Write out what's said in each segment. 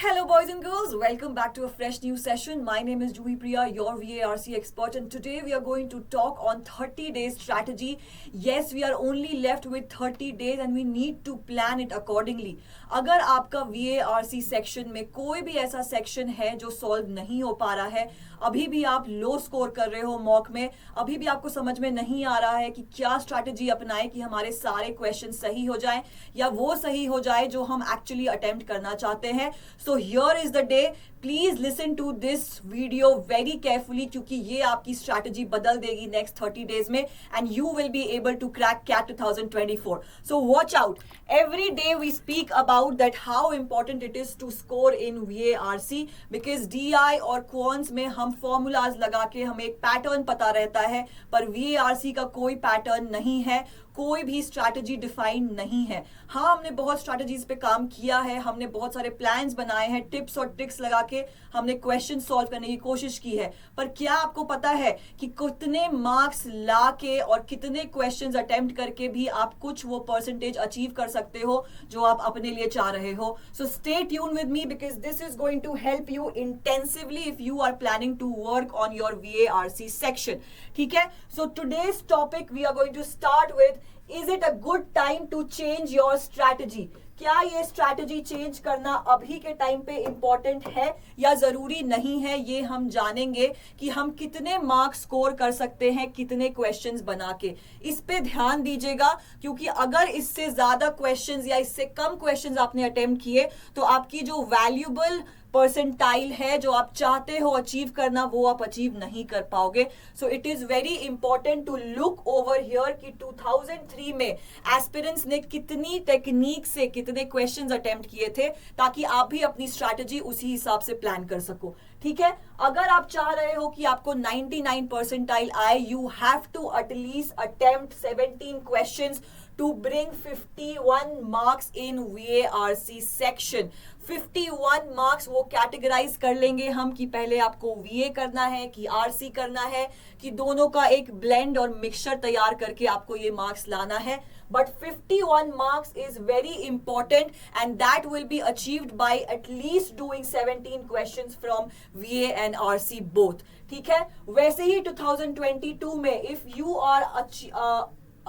Hello, boys and girls. Welcome back to a fresh new session. My name is Juhi Priya, your VARC expert, and today we are going to talk on 30 days strategy. Yes, we are only left with 30 days and we need to plan it accordingly. अगर आपका VARC section में कोई भी ऐसा section है जो solve नहीं हो पा रहा है, अभी भी आप लो स्कोर कर रहे हो मॉक में, अभी भी आपको समझ में नहीं आ रहा है कि क्या स्ट्रैटेजी अपनाएं कि हमारे सारे क्वेश्चन सही हो जाएं या वो सही हो जाए जो हम एक्चुअली अटेम्प्ट करना चाहते हैं. So here is the day. Please listen to this video very carefully क्योंकि ये आपकी स्ट्रैटेजी बदल देगी next 30 days में and you will be able to crack CAT 2024. So watch out. Every day we speak about that how important it is to score in VARC because DI और quants में हम formulas लगा के हमें एक pattern पता रहता है पर VARC का कोई पैटर्न नहीं है, कोई भी स्ट्रैटेजी डिफाइन नहीं है. हाँ, हमने बहुत स्ट्रैटेजीज पे काम किया है, हमने बहुत सारे प्लान्स बनाए हैं, टिप्स और ट्रिक्स लगा के हमने क्वेश्चन सॉल्व करने की कोशिश की है. पर क्या आपको पता है कि कितने मार्क्स ला के और कितने क्वेश्चंस अटेम्प्ट करके भी आप कुछ वो परसेंटेज अचीव कर सकते हो जो आप अपने लिए चाह रहे हो. So stay tune with me because this is going to help you intensively if you are planning to work on your VARC section. ठीक है, so today's topic we are going to start with Is it a good time to change your strategy? क्या ये strategy change करना अभी के time पे important है या जरूरी नहीं है? ये हम जानेंगे कि हम कितने मार्क्स स्कोर कर सकते हैं कितने क्वेश्चंस बना के. इस पे ध्यान दीजिएगा क्योंकि अगर इससे ज्यादा क्वेश्चंस या इससे कम क्वेश्चंस आपने अटेम्प्ट किए तो आपकी जो वैल्यूबल परसेंटाइल है जो आप चाहते हो अचीव करना वो आप अचीव नहीं कर पाओगे. So it is very important to look over here कि 2003 में एस्पिरेंट्स ने कितनी टेक्निक से कितने क्वेश्चंस अटेम्प्ट किए थे ताकि आप भी अपनी स्ट्रैटेजी उसी हिसाब से प्लान कर सको. ठीक है, अगर आप चाह रहे हो कि आपको 99 परसेंटाइल आए, you have to at least attempt 17 questions to bring 51 marks in VARC section. 51 marks वो कैटेगराइज कर लेंगे हम कि पहले आपको VA करना है कि RC करना है कि दोनों का एक ब्लेंड और मिक्सचर तैयार करके आपको ये मार्क्स लाना है. But 51 marks is very important and that will be achieved by at least doing 17 questions from VA and RC both. ठीक है, वैसे ही 2022 में if you are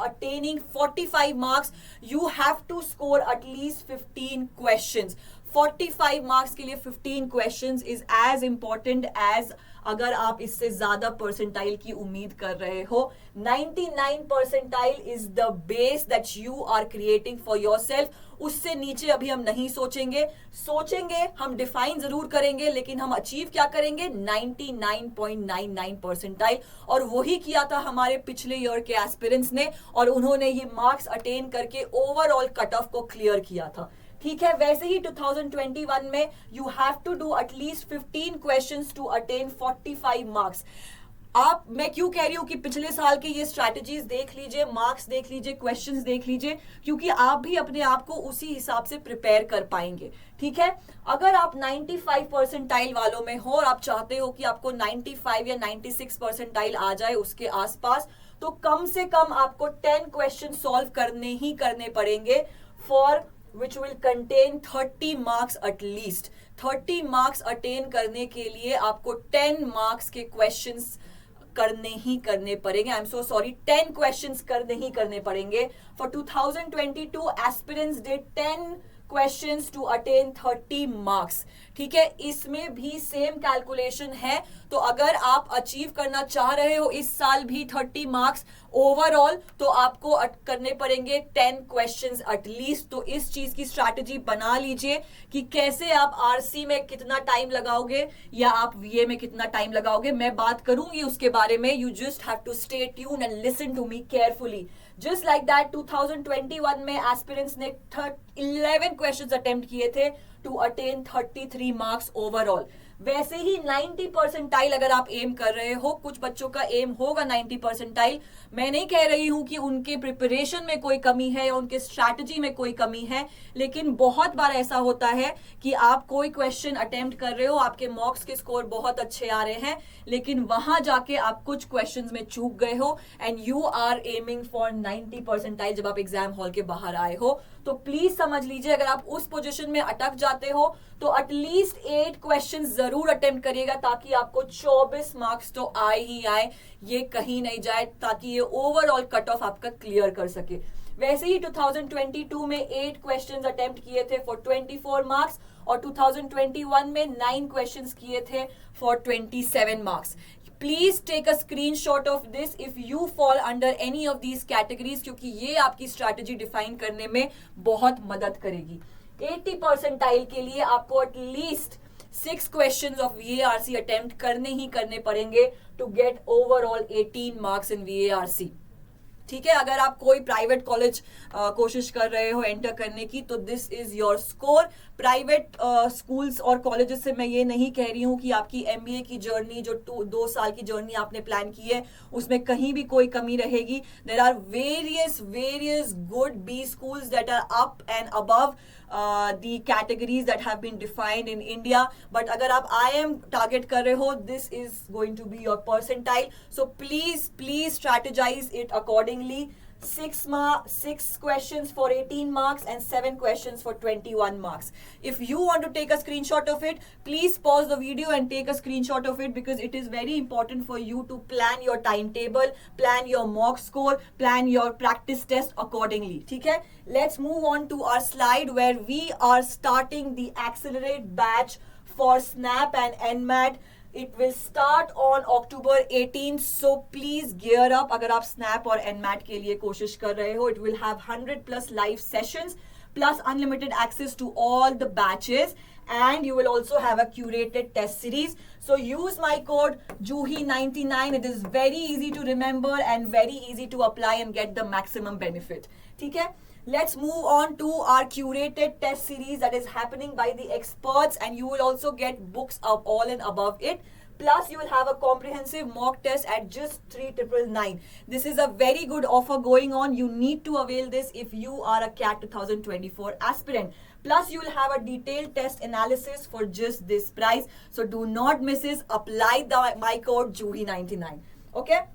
attaining 45 marks, you have to score at least 15 questions. 45 marks के लिए 15 questions is as important as अगर आप इससे ज्यादा परसेंटाइल की उम्मीद कर रहे हो. 99 percentile is the base that you are creating for yourself. उससे नीचे अभी हम नहीं सोचेंगे हम डिफाइन जरूर करेंगे लेकिन हम अचीव क्या करेंगे 99.99 परसेंटाइल. और वही किया था हमारे पिछले ईयर के एस्पिरेंट्स ने और उन्होंने ये मार्क्स अटेन करके ओवरऑल कट ऑफ को क्लियर किया था. ठीक है, वैसे ही 2021 में you have to do at least 15 questions to attain 45 marks. मैं क्यों कह रही हूं कि पिछले साल के ये स्ट्रैटेजीज देख लीजिए, मार्क्स देख लीजिए, क्वेश्चंस देख लीजिए क्योंकि आप भी अपने आप को उसी हिसाब से प्रिपेयर कर पाएंगे. ठीक है, अगर आप 95 परसेंटाइल वालों में हो और आप चाहते हो कि आपको 95 या 96 परसेंटाइल आ जाए उसके आसपास, तो कम से कम आपको 10 क्वेश्चन सॉल्व करने पड़ेंगे for which will contain 30 marks at least. 30 marks attain करने के लिए आपको 10 marks के questions करने पड़ेंगे. I am so sorry, 10 questions करने पड़ेंगे. For 2022 aspirants did 10 questions to attain 30 marks. ठीक है, इसमें भी सेम कैलकुलेशन है. तो अगर आप अचीव करना चाह रहे हो इस साल भी 30 मार्क्स ओवरऑल तो आपको करने पड़ेंगे 10 क्वेश्चंस एटलीस्ट. तो इस चीज की स्ट्रैटेजी बना लीजिए कि कैसे आप RC में कितना टाइम लगाओगे या आप VA में कितना टाइम लगाओगे. मैं बात करूंगी उसके बारे में. You just have to stay tune and listen to me carefully. Just like that 2021 में एस्पिरेंट्स ने 11 क्वेश्चंस अटेम्प्ट किए थे टू अटेन 33 मार्क्स ओवरऑल. वैसे ही 90 परसेंटाइल अगर आप एम कर रहे हो, कुछ बच्चों का एम होगा 90 परसेंटाइल. मैं नहीं कह रही हूं कि उनके प्रिपरेशन में कोई कमी है या उनके स्ट्रैटेजी में कोई कमी है, लेकिन बहुत बार ऐसा होता है कि आप कोई क्वेश्चन अटेम्प्ट कर रहे हो, आपके मॉक्स के स्कोर बहुत अच्छे आ रहे हैं, लेकिन वहां जाके आप कुछ क्वेश्चंस में चूक गए हो and you are aiming for 90 percentile जब आप एग्जाम हॉल के बाहर आए हो. तो प्लीज समझ लीजिए, अगर आप उस पोजीशन में अटक जाते हो तो एटलीस्ट 8 क्वेश्चन जरूर अटेम्प्ट करिएगा, ताकि आपको 24 मार्क्स तो आए ही आए, ये कहीं नहीं जाए, ताकि ये ओवरऑल कट ऑफ आपका क्लियर कर सके। वैसे ही 2022 में 8 क्वेश्चंस अटेम्प्ट किए थे फॉर 24 मार्क्स, और 2021 में 9 क्वेश्चंस किए थे for 27 marks. Please take a screenshot of this if you fall under any of these categories, क्योंकि ये आपकी स्ट्रैटेजी डिफाइन करने में बहुत मदद करेगी। 80 परसेंटाइल के लिए आपको at least 6 questions of VARC attempt करने ही करने पड़ेंगे to get overall 18 marks in VARC। ठीक है, अगर आप कोई प्राइवेट कॉलेज कोशिश कर रहे हो एंटर करने की, तो this is your score. Private schools और कॉलेजेस से मैं ये नहीं कह रही हूँ कि आपकी MBA की जर्नी, जो 2 साल की जर्नी आपने प्लान की है, उसमें कहीं भी कोई कमी रहेगी। There are various good B schools that are up and above the categories that have been defined in India, but अगर आप IIM target कर रहे हो, this is going to be your percentile, so please strategize it accordingly. 6 questions for 18 marks and 7 questions for 21 marks. If you want to take a screenshot of it, please pause the video and take a screenshot of it, because it is very important for you to plan your timetable, plan your mock score, plan your practice test accordingly. ठीक है, let's move on to our slide where we are starting the Accelerate batch for SNAP and NMAT. It will start on October 18th, so please gear up. अगर आप SNAP और NMAT के लिए कोशिश कर रहे हो, it will have 100+ live sessions plus unlimited access to all the batches, and you will also have a curated test series. So use my code JUHI99. It is very easy to remember and very easy to apply and get the maximum benefit. ठीक है? Let's move on to our curated test series that is happening by the experts, and you will also get books of all and above it. Plus, you will have a comprehensive mock test at just 3,999. This is a very good offer going on. You need to avail this if you are a CAT 2024 aspirant. Plus, you will have a detailed test analysis for just this price. So do not miss this. Apply my code JUHI99. Okay?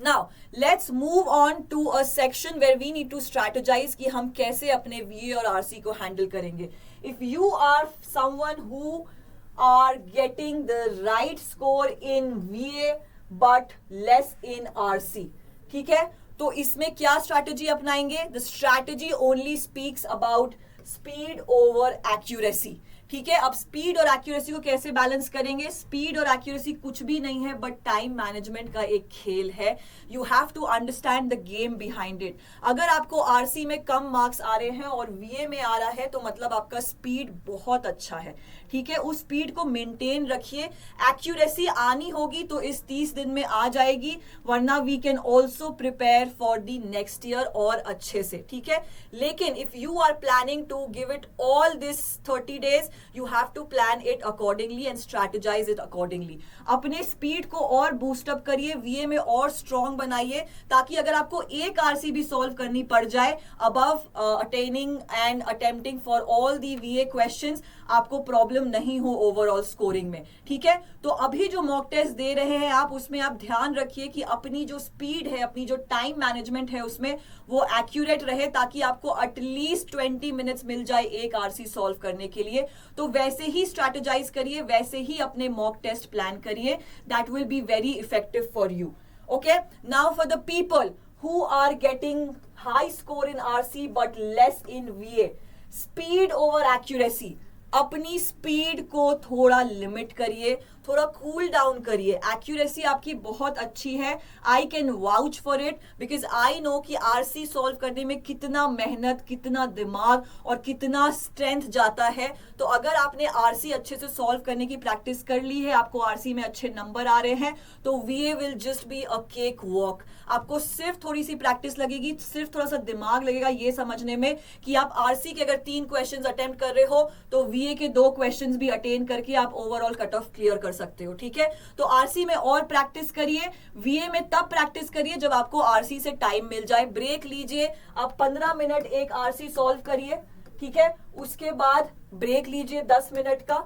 Now, let's move on to a section where we need to strategize कि हम कैसे अपने VA और RC को handle करेंगे. If you are someone who are getting the right score in VA but less in RC, ठीक है, तो इसमें क्या strategy अपनाएंगे? The strategy only speaks about speed over accuracy. ठीक है, अब स्पीड और एक्यूरेसी को कैसे बैलेंस करेंगे? स्पीड और एक्यूरेसी कुछ भी नहीं है बट टाइम मैनेजमेंट का एक खेल है. You have to understand the game behind it. अगर आपको आरसी में कम मार्क्स आ रहे हैं और वीए में आ रहा है, तो मतलब आपका स्पीड बहुत अच्छा है. ठीक है, उस स्पीड को मेंटेन रखिए. एक्यूरेसी आनी होगी तो इस 30 दिन में आ जाएगी, वरना we can also prepare for the next year और अच्छे से. ठीक है, लेकिन if you are planning to give it all this 30 days, you have to plan it accordingly and strategize it accordingly. अपने स्पीड को और बूस्ट अप करिए, वीए में और स्ट्रॉन्ग बनाइए, ताकि अगर आपको एक आरसी भी सॉल्व करनी पड़ जाए above attaining and attempting for all the वीए questions, आपको प्रॉब्लम नहीं हो ओवरऑल स्कोरिंग में. ठीक है, तो अभी जो मॉक टेस्ट दे रहे हैं आप, उसमें आप ध्यान रखिए कि अपनी जो स्पीड है, अपनी जो टाइम मैनेजमेंट है, उसमें वो एक्यूरेट रहे, ताकि आपको एटलीस्ट 20 मिनट्स मिल जाए एक आरसी सॉल्व करने के लिए. तो वैसे ही स्ट्रैटेजाइज करिए, वैसे ही अपने मॉक टेस्ट प्लान करिए. That will be very effective for you. Okay, now for the people who are getting high score in RC but less in VA, speed over accuracy. अपनी स्पीड को थोड़ा limit करिए, थोड़ा cool down करिए. Accuracy आपकी बहुत अच्छी है, I can vouch for it, because I know कि आरसी सॉल्व करने में कितना मेहनत, कितना दिमाग और कितना स्ट्रेंथ जाता है. तो अगर आपने आरसी अच्छे से सॉल्व करने की प्रैक्टिस कर ली है, आपको आरसी में अच्छे नंबर आ रहे हैं, तो वीए will just be a cake walk. आपको सिर्फ थोड़ी सी प्रैक्टिस लगेगी, सिर्फ थोड़ा सा दिमाग लगेगा ये समझने में कि आप आरसी के अगर 3 क्वेश्चंस अटेम्प्ट कर रहे हो, तो वीए के 2 क्वेश्चंस भी अटेन करके आप ओवरऑल कट ऑफ क्लियर कर सकते हो. ठीक है, तो आरसी में और प्रैक्टिस करिए, वीए में तब प्रैक्टिस करिए जब आपको आरसी से टाइम मिल जाए. ब्रेक लीजिए, आप 15 मिनट एक आरसी सॉल्व करिए. ठीक है, उसके बाद ब्रेक लीजिए 10 मिनट का.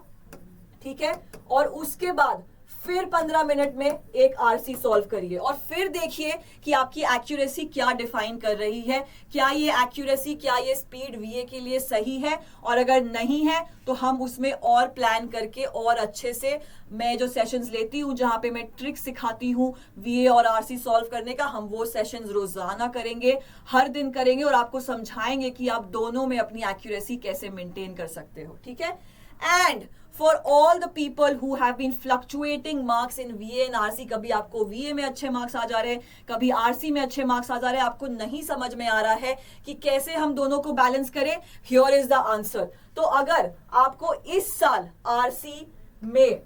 ठीक है, और उसके बाद फिर 15 मिनट में एक आरसी सॉल्व करिए और फिर देखिए कि आपकी एक्यूरेसी क्या डिफाइन कर रही है, क्या ये एक्यूरेसी, क्या ये स्पीड वीए के लिए सही है, और अगर नहीं है तो हम उसमें और प्लान करके और अच्छे से, मैं जो सेशंस लेती हूँ जहां पे मैं ट्रिक सिखाती हूँ वीए और आरसी सॉल्व करने का, हम वो सेशंस रोजाना करेंगे, हर दिन करेंगे और आपको समझाएंगे कि आप दोनों में अपनी एक्यूरेसी कैसे मेंटेन कर सकते हो, ठीक है। And for all the people who have been fluctuating marks in VA and RC, कभी आपको VA में अच्छे मार्क्स आ जा रहे हैं, कभी RC में अच्छे मार्क्स आ जा रहे हैं, आपको नहीं समझ में आ रहा है कि कैसे हम दोनों को बैलेंस करें, here is the answer। तो अगर आपको इस साल RC में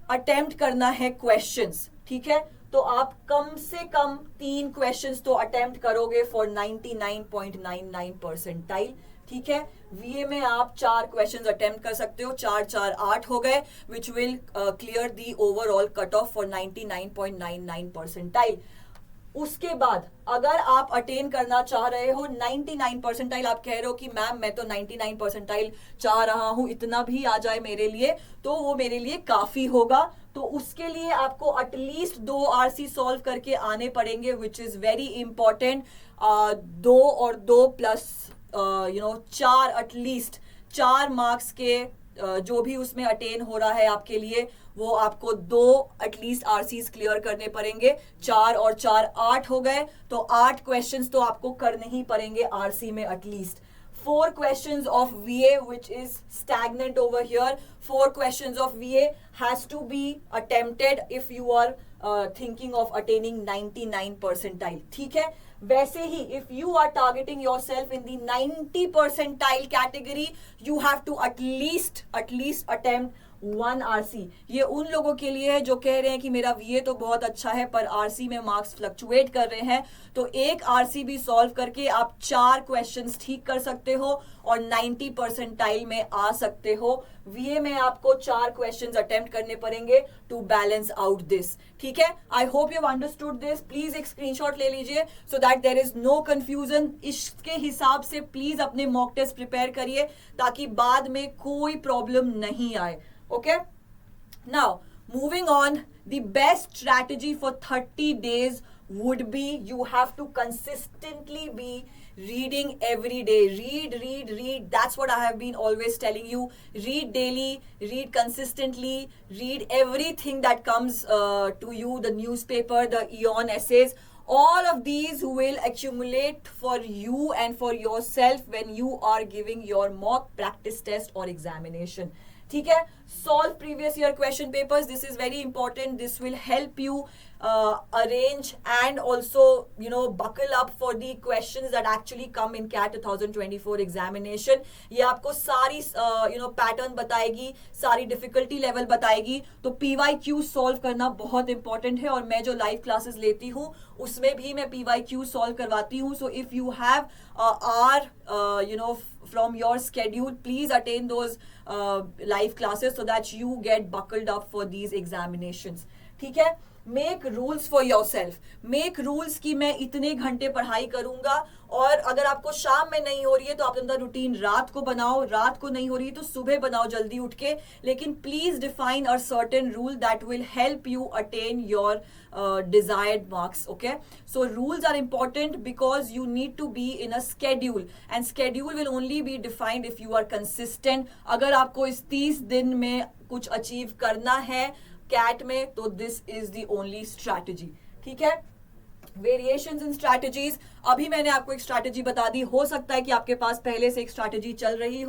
अटेम्प्ट करना है क्वेश्चंस, ठीक है, तो आप कम से कम 3 क्वेश्चंस तो अटेम्प्ट करोगे फॉर 99.99 परसेंटाइल, ठीक है। वीए में आप 4 क्वेश्चंस अटेम्प्ट कर सकते हो, 4 4 8 हो गए, which will clear the overall cut of for 99.99 percentile. उसके बाद अगर आप अटेन करना चाह रहे हो 99 परसेंटाइल, आप कह रहे हो कि मैम मैं तो 99 परसेंटाइल चाह रहा हूं, इतना भी आ जाए मेरे लिए तो वो मेरे लिए काफी होगा, तो उसके लिए आपको एटलीस्ट 2 आरसी सॉल्व करके आने पड़ेंगे, विच इज वेरी इंपॉर्टेंट। 2 और 2 प्लस 4, एटलीस्ट 4 मार्क्स के जो भी उसमें अटेन हो रहा है आपके लिए, वो आपको 2 एटलीस्ट आरसीज क्लियर करने पड़ेंगे। 4 और 4 8 हो गए, तो 8 क्वेश्चंस तो आपको करने ही पड़ेंगे आरसी में at least. 4 questions of VA, which is stagnant over here. 4 questions of VA has to be attempted if you are thinking of attaining 99 percentile. ठीक है, वैसे ही if you are targeting yourself in the 90 percentile category, you have to at least attempt 1 RC। ये उन लोगों के लिए है जो कह रहे हैं कि मेरा VA तो बहुत अच्छा है पर RC में मार्क्स फ्लक्चुएट कर रहे हैं, तो एक RC भी सॉल्व करके आप 4 क्वेश्चंस ठीक कर सकते हो और 90 परसेंटाइल में आ सकते हो। VA में आपको 4 क्वेश्चंस अटेम्प्ट करने पड़ेंगे टू बैलेंस आउट दिस, ठीक है। I hope you understood this. Please एक स्क्रीनशॉट ले लीजिए so that there is no confusion. इसके हिसाब से प्लीज अपने मॉक टेस्ट प्रिपेयर करिए ताकि बाद में कोई प्रॉब्लम नहीं आए। Okay, now moving on, the best strategy for 30 days would be you have to consistently be reading every day. Read. That's what I have been always telling you. Read daily, read consistently, read everything that comes to you, the newspaper, the EON essays. All of these will accumulate for you and for yourself when you are giving your mock practice test or examination. ठीक है, solve previous year question papers. This is very important. This will help you arrange and also buckle up for the questions that actually come in CAT 2024 examination. ये आपको सारी pattern बताएगी, सारी difficulty level बताएगी, तो PYQ solve करना बहुत important है और मैं जो लाइव क्लासेस लेती हूँ उसमें भी मैं PYQ सॉल्व करवाती हूँ। So if you have from your schedule, please attend those live classes so that you get buckled up for these examinations. ठीक है, make rules for your self. Make rules की मैं इतने घंटे पढ़ाई करूंगा, और अगर आपको शाम में नहीं हो रही है तो आप अपना रूटीन रात को बनाओ, रात को नहीं हो रही है तो सुबह बनाओ जल्दी उठ के, लेकिन please define a certain rule that will help you attain your desired marks. Okay, so rules are important because you need to be in a schedule, and schedule will only be defined if you are consistent. अगर आपको इस 30 दिन में कुछ achieve करना है cat में तो this is the only strategy. ठीक है, वेरिएशंस इन स्ट्रैटेजीज, अभी मैंने आपको एक स्ट्रैटेजी बता दी, हो सकता है कि आपके पास पहले से एक स्ट्रैटेजी चल रही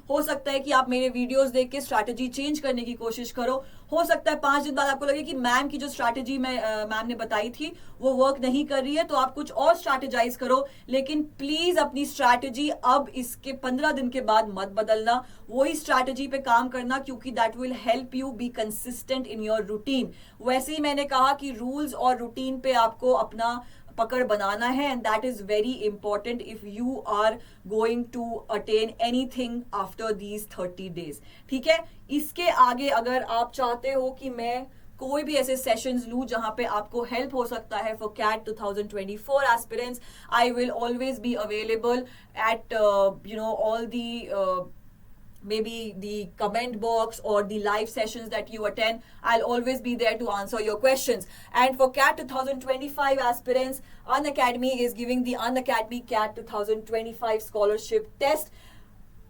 हो सकता है कि आप मेरे वीडियोस देख के स्ट्रैटेजी चेंज करने की कोशिश करो, हो सकता है 5 दिन बाद आपको लगे कि मैम की जो स्ट्रैटेजी मैम ने बताई थी वो वर्क नहीं कर रही है, तो आप कुछ और स्ट्रैटेजाइज करो, लेकिन प्लीज अपनी स्ट्रैटेजी अब इसके 15 दिन के बाद मत बदलना, वही स्ट्रैटेजी पे काम करना, क्योंकि that will help you be consistent in your routine. वैसे ही मैंने कहा कि रूल्स और रूटीन पे आपको अपना पकड़ बनाना है, and that is very important if you are going to attend anything after these 30 days. ठीक है, इसके आगे अगर आप चाहते हो कि मैं कोई भी ऐसे सेशंस लूं जहां पे आपको हेल्प हो सकता है for CAT 2024 aspirants, I will always be available at all the maybe the comment box or the live sessions that you attend. I'll always be there to answer your questions. And for CAT 2025 aspirants, Unacademy is giving the Unacademy CAT 2025 scholarship test,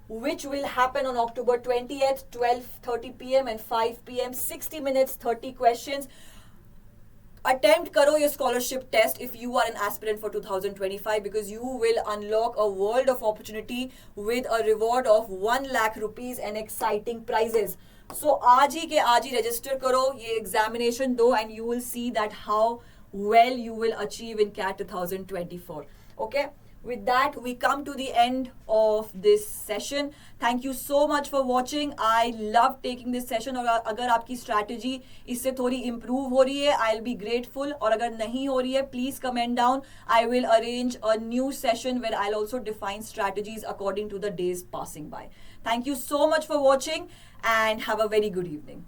which will happen on October 20th, 12:30 p.m. and 5 p.m. 60 minutes, 30 questions. Attempt karo your scholarship test if you are an aspirant for 2025, because you will unlock a world of opportunity with a reward of 1 lakh rupees and exciting prizes. So आज ही के आज ही register करो, ये examination दो, and you will see that how well you will achieve in CAT 2024. Okay? With that, we come to the end of this session. Thank you so much for watching. I love taking this session. और अगर आपकी strategy इससे थोड़ी improve हो रही है, I'll be grateful. और अगर नहीं हो रही है, please comment down. I will arrange a new session where I'll also define strategies according to the days passing by. Thank you so much for watching and have a very good evening.